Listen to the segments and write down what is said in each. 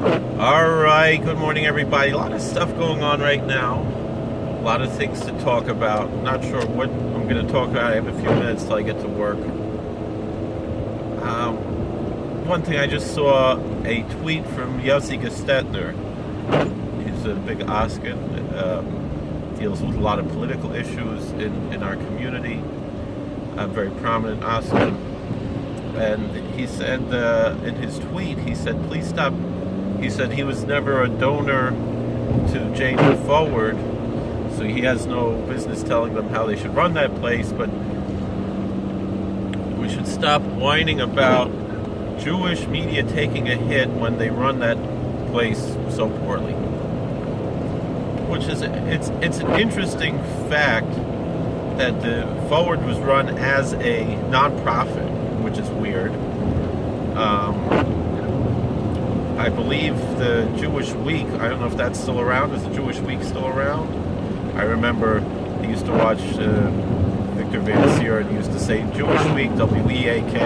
All right, good morning, everybody. A lot of stuff going on right now. A lot of things to talk about. Not sure what I'm going to talk about. I have a few minutes till I get to work. One thing, I just saw a tweet from Yossi Gestetner. He's a big Oscar, deals with a lot of political issues in our community. A very prominent Oscar. And he said in his tweet, he said, please stop. He said he was never a donor to Change It Forward, so he has no business telling them how they should run that place, but we should stop whining about Jewish media taking a hit when they run that place so poorly. Which is, it's an interesting fact that the Forward was run as a non-profit, which is weird. I believe the Jewish Week, I don't know if that's still around. Is the Jewish Week still around? I remember I used to watch Victor Vanessier, and he used to say Jewish Week, W-E-A-K.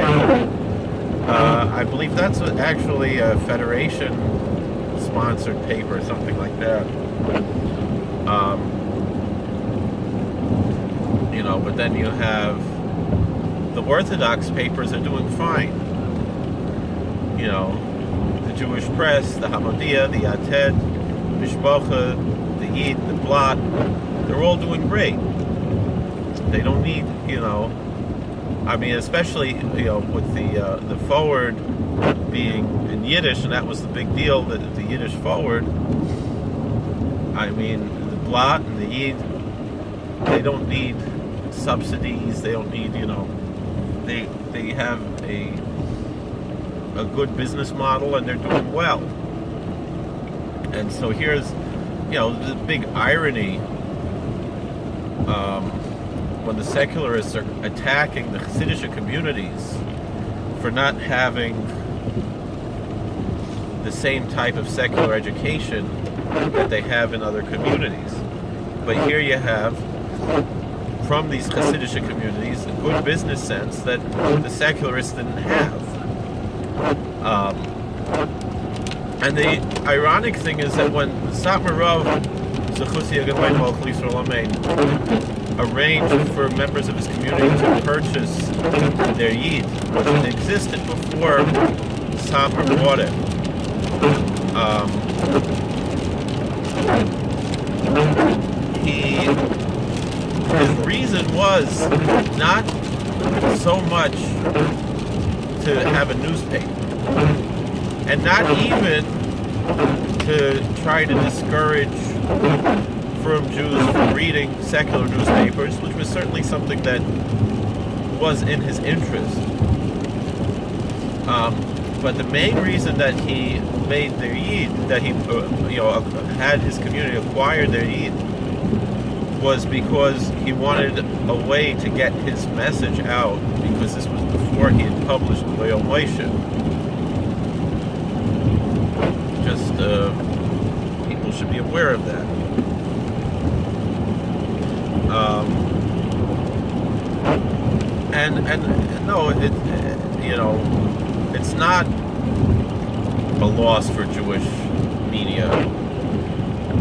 I believe that's actually a Federation-sponsored paper or something like that. But then you have the Orthodox papers are doing fine. The Jewish Press, the Hamodia, the Yated, Mishpacha, the Yid, the Blot, they're all doing great. They don't need, especially, with the Forward being in Yiddish, and that was the big deal, the Yiddish Forward. The Blot and the Yid, they don't need subsidies, they don't need, they have a good business model, and they're doing well. And so here's, the big irony, when the secularists are attacking the Hasidic communities for not having the same type of secular education that they have in other communities. But here you have, from these Hasidic communities, a good business sense that the secularists didn't have. And the ironic thing is that when Satmar Rav arranged for members of his community to purchase their Yid, which had existed before Satmar bought it, his reason was not so much to have a newspaper, and not even to try to discourage frum Jews from reading secular newspapers, which was certainly something that was in his interest. But the main reason that he made their Yid, that he had his community acquire their Yid, was because he wanted a way to get his message out, because this was before he had published Loyal Moshe. Just people should be aware of that. It's not a loss for Jewish media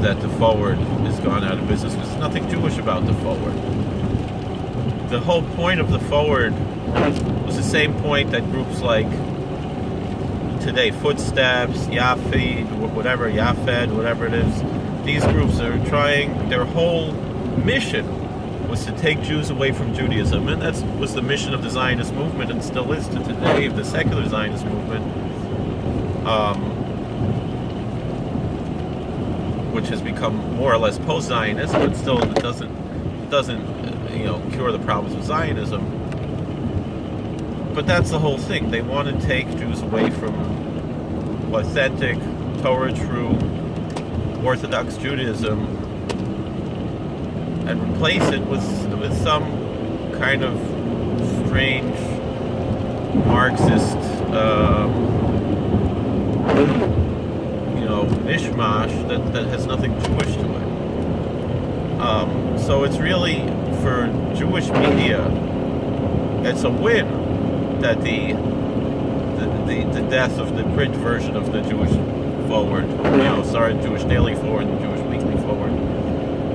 that the Forward has gone out of business, because there's nothing Jewish about the Forward. The whole point of the Forward was the same point that groups like today, Footsteps, Yafid, whatever it is, these groups are trying, their whole mission was to take Jews away from Judaism, and that was the mission of the Zionist movement, and still is to today, of the secular Zionist movement, which has become more or less post-Zionist, but still it doesn't cure the problems of Zionism. But that's the whole thing. They want to take Jews away from authentic, Torah true, Orthodox Judaism, and replace it with some kind of strange Marxist, mishmash that has nothing Jewish to it. So it's really, for Jewish media, it's a win that the death of the print version of the Jewish Forward, started Jewish Daily Forward and Jewish Weekly Forward,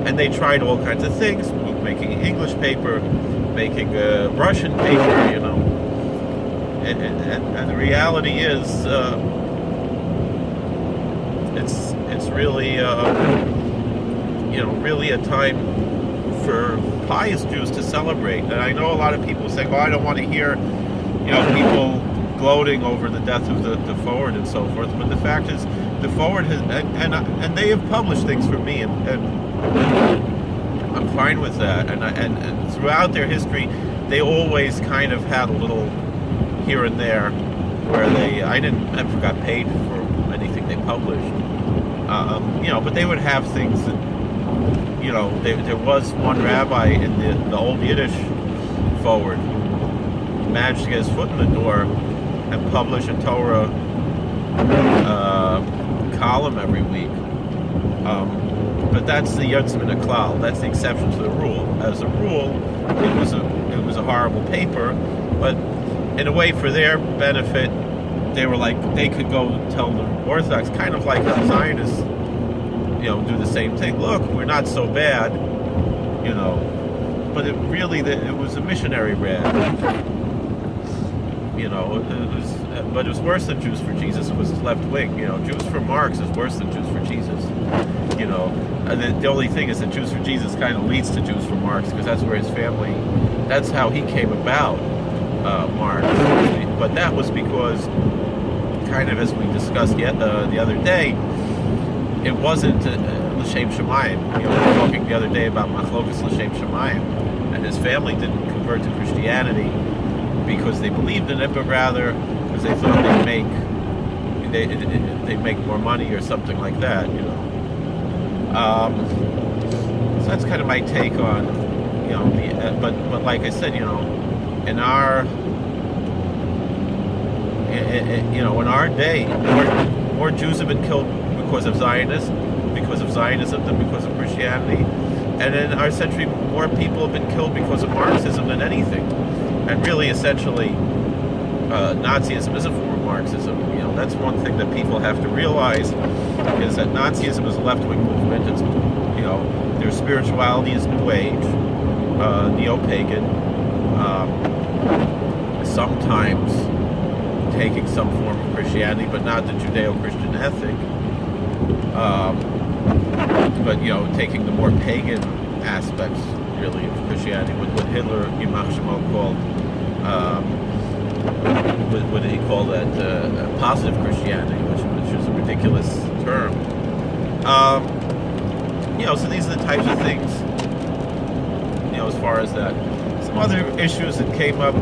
and they tried all kinds of things, making an English paper, making a Russian paper, and the reality is, it's really, really a time for pious Jews to celebrate. And I know a lot of people say, "Oh, I don't want to hear, people gloating over the death of the Forward and so forth." But the fact is, the Forward has, and they have published things for me, and I'm fine with that. And throughout their history, they always kind of had a little here and there where I never got paid for anything they published. But they would have things that, there was one rabbi in the old Yiddish Forward who managed to get his foot in the door and publish a Torah column every week. But that's the Yotzim Klal. That's the exception to the rule. As a rule, it was a horrible paper, but in a way, for their benefit, they were like, they could go tell the Orthodox, kind of like the Zionists, do the same thing. Look, we're not so bad, but it was a missionary rad. But it was worse than Jews for Jesus. It was left wing. Jews for Marx is worse than Jews for Jesus. And the only thing is that Jews for Jesus kind of leads to Jews for Marx, because that's where his family, that's how he came about, Marx. But that was because, kind of as we discussed the other day, it wasn't L'Shem Shemayim. We were talking the other day about Machlokas L'Shem Shemayim, and his family didn't convert to Christianity because they believed in it, but rather because they thought they'd make more money or something like that. So that's kind of my take on, but like I said, in our day, more Jews have been killed because of Zionism than because of Christianity, and in our century, more people have been killed because of Marxism than anything. And really, essentially, Nazism is a form of Marxism. That's one thing that people have to realize, is that Nazism is a left-wing movement. It's, their spirituality is New Age, neo-pagan, sometimes taking some form of Christianity, but not the Judeo-Christian ethic. But taking the more pagan aspects, really, of Christianity, what Hitler, Yimach Shemo, called, what did he call that? Positive Christianity, which is a ridiculous term. So these are the types of things, as far as that. Some other issues that came up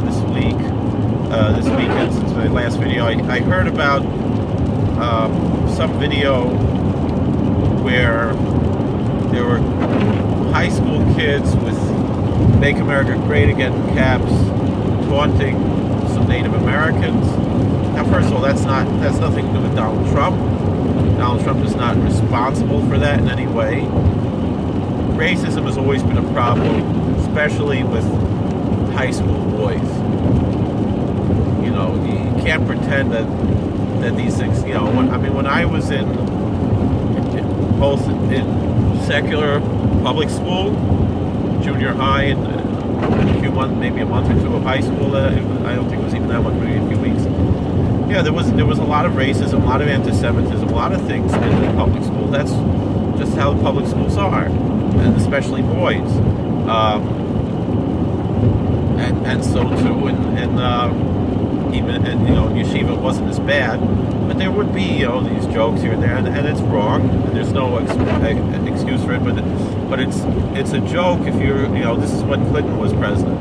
this weekend, since my last video, I heard about some video where there were high school kids with "Make America Great Again" caps taunting some Native Americans. Now, first of all, that's nothing to do with Donald Trump. Donald Trump is not responsible for that in any way. Racism has always been a problem, especially with high school boys. You can't pretend that these things, when I was both in secular public school, junior high, and maybe a month or two of high school, I don't think it was even that much, maybe a few weeks. There was a lot of racism, a lot of anti-Semitism, a lot of things in the public school. That's just how the public schools are, and especially boys. And so too, even in yeshiva, it wasn't as bad, but there would be these jokes here and there, and it's wrong, and there's no excuse for it. But it's a joke if you're this is when Clinton was president.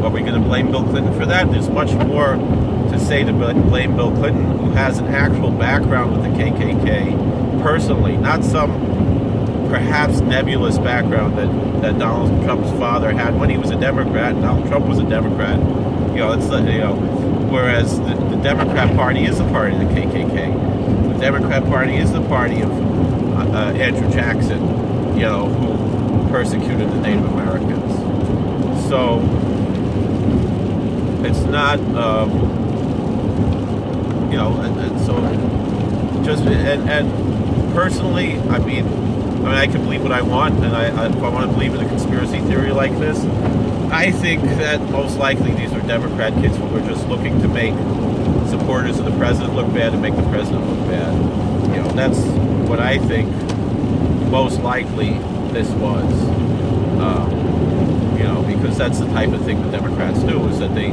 Are we going to blame Bill Clinton for that? There's much more to say to blame Bill Clinton, who has an actual background with the KKK personally, not some perhaps nebulous background that Donald Trump's father had when he was a Democrat. Donald Trump was a Democrat. Whereas the Democrat Party is the party of the KKK. The Democrat Party is the party of Andrew Jackson, who persecuted the Native Americans. So it's not, and so just and personally, I can believe what I want, and if I want to believe in a conspiracy theory like this, I think that most likely these are Democrat kids who were just looking to make supporters of the president look bad and make the president look bad. That's what I think most likely this was. Because that's the type of thing the Democrats do, is that they,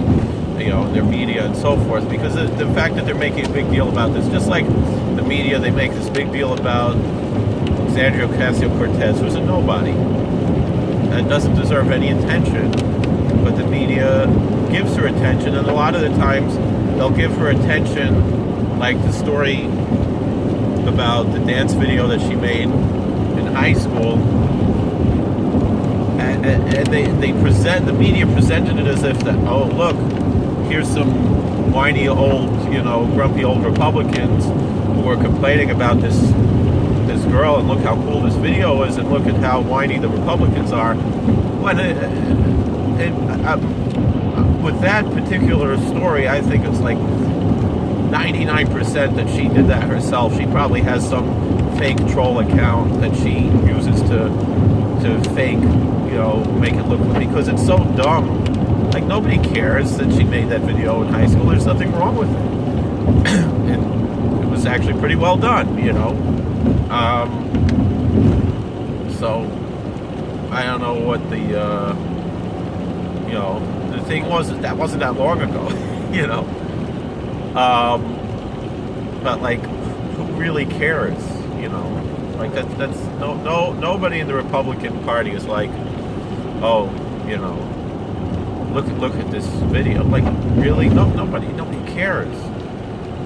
their media and so forth, because the fact that they're making a big deal about this, just like the media, they make this big deal about Alexandria Ocasio-Cortez, who's a nobody and doesn't deserve any attention, but the media gives her attention, and a lot of the times they'll give her attention, like the story about the dance video that she made in high school, and the media presented it as if that, oh look, here's some whiny old, grumpy old Republicans who are complaining about this girl, and look how cool this video is, and look at how whiny the Republicans are. With that particular story, I think it's like 99% that she did that herself. She probably has some fake troll account that she uses to fake, make it look, because it's so dumb. Like, nobody cares that she made that video in high school. There's nothing wrong with it. It was actually pretty well done, So I don't know what the thing was, that wasn't that long ago, but like, who really cares, like that's nobody in the Republican Party is like, oh, look at this video, like, really, nobody cares,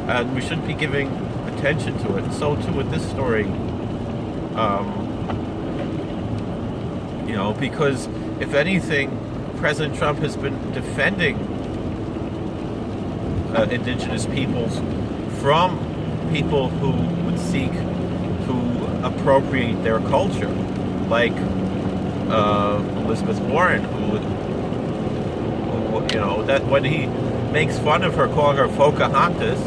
and we shouldn't be giving attention to it. So too with this story, because if anything, President Trump has been defending indigenous peoples from people who would seek to appropriate their culture, like Elizabeth Warren, who that when he makes fun of her, calling her Pocahontas,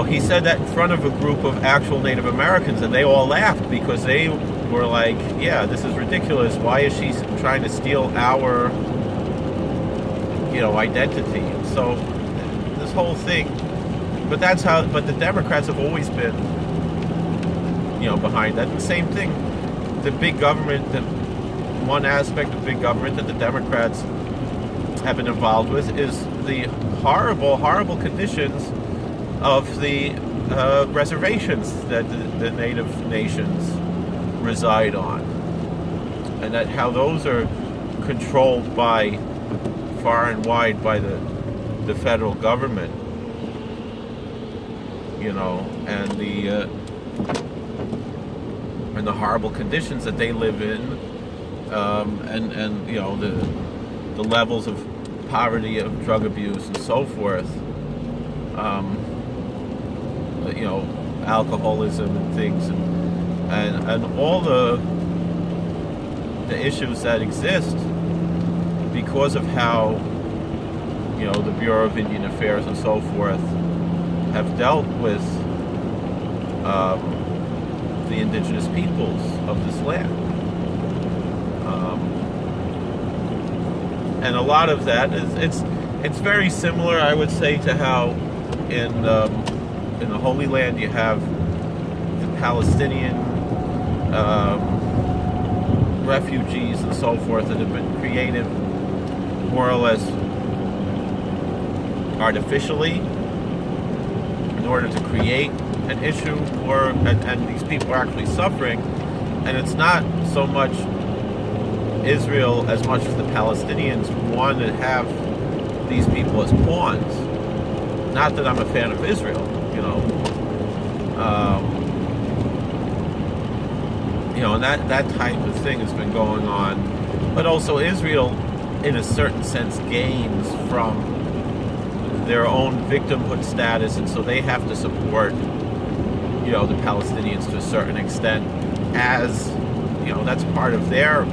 he said that in front of a group of actual Native Americans, and they all laughed because they were like, yeah, this is ridiculous. Why is she trying to steal our, identity? And so this whole thing, but the Democrats have always been, behind that. And the same thing, the big government, one aspect of big government that the Democrats have been involved with is the horrible, horrible conditions of the reservations that the native nations reside on, and that how those are controlled by far and wide by the federal government, and the horrible conditions that they live in, and the levels of poverty, of drug abuse, and so forth, alcoholism and things, and all the issues that exist because of how the Bureau of Indian Affairs and so forth have dealt with the indigenous peoples of this land, and a lot of that is it's very similar, I would say, to how in the Holy Land you have the Palestinian refugees and so forth that have been created more or less artificially in order to create an issue, and these people are actually suffering, and it's not so much Israel as much as the Palestinians want to have these people as pawns. Not that I'm a fan of Israel, and that type of thing has been going on. But also Israel, in a certain sense, gains from their own victimhood status, and so they have to support, the Palestinians to a certain extent, as, that's part of their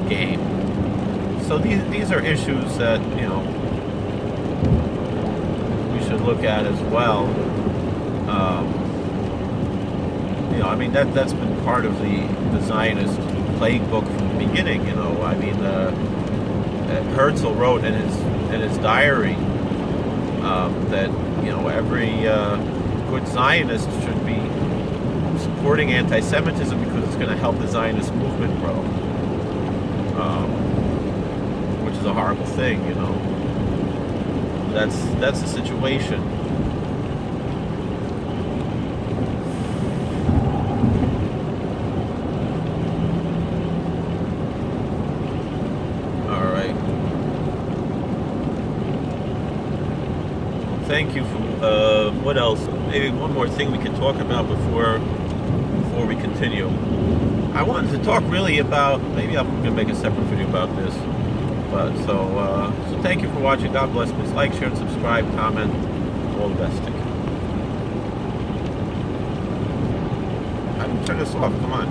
game. So these are issues that, look at as well. I mean, that's been part of the Zionist plague book from the beginning. I mean, Herzl wrote in his diary that every good Zionist should be supporting anti-Semitism because it's going to help the Zionist movement grow, which is a horrible thing. That's the situation. All right. Thank you for what else? Maybe one more thing we can talk about before we continue. I wanted to talk really about, maybe I'm going to make a separate video about this. But so thank you for watching. God bless. Please like, share, and subscribe, comment. All the best. Take care. How do you turn this off? Come on.